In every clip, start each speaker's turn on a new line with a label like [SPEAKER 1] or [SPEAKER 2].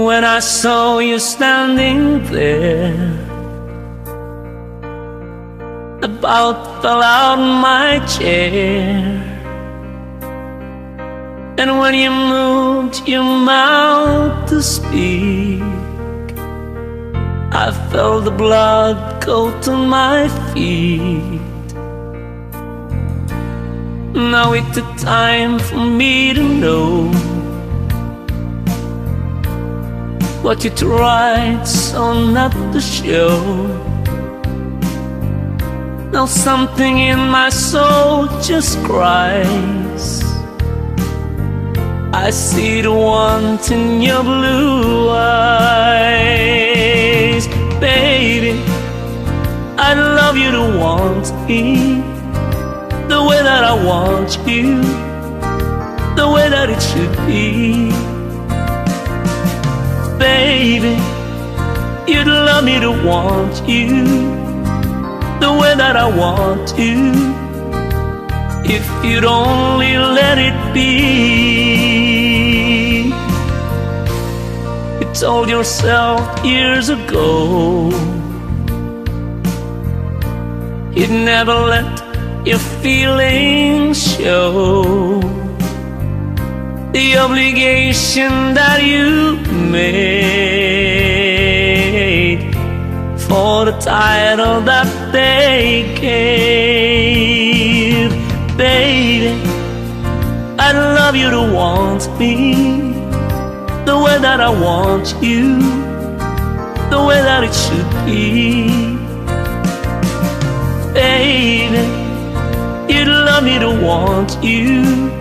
[SPEAKER 1] when I saw you standing there, about fell out my chair. And when you moved your mouth to speak, I felt the blood go to my feet. Now it took time for me to know what you tried so not to show. Now something in my soul just cries. I see the want in your blue eyes. Baby, I'd love you to want me the way that I want you, the way that it should be. Baby, you'd love me to want you the way that I want you, if you'd only let it be. You told yourself years ago you'd never let your feelings show. The obligation that you made for the title that they gave. Baby, I'd love you to want me the way that I want you, the way that it should be. Baby, you'd love me to want you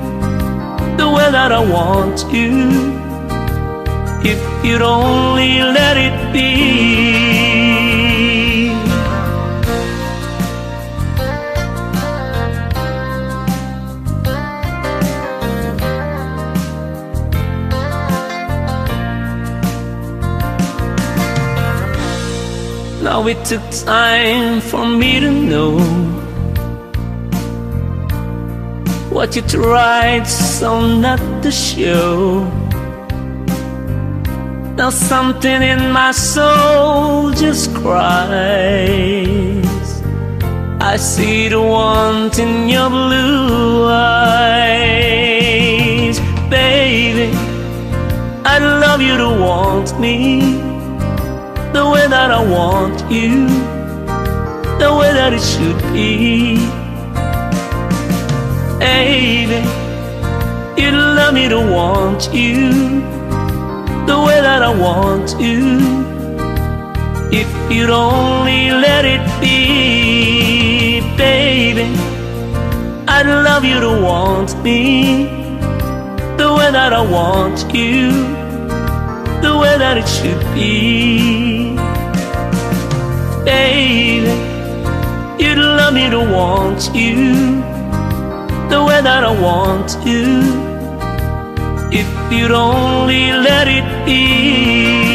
[SPEAKER 1] the way that I want you, if you'd only let it be. Now it took time for me to know what you tried so not to show. Now something in my soul just cries. I see the want in your blue eyes. Baby, I'd love you to want me the way that I want you, the way that it should be. Baby, you'd love me to want you the way that I want you, if you'd only let it be. Baby, I'd love you to want me the way that I want you, the way that it should be. Baby, you'd love me to want you the way that I want to, if you'd only let it be.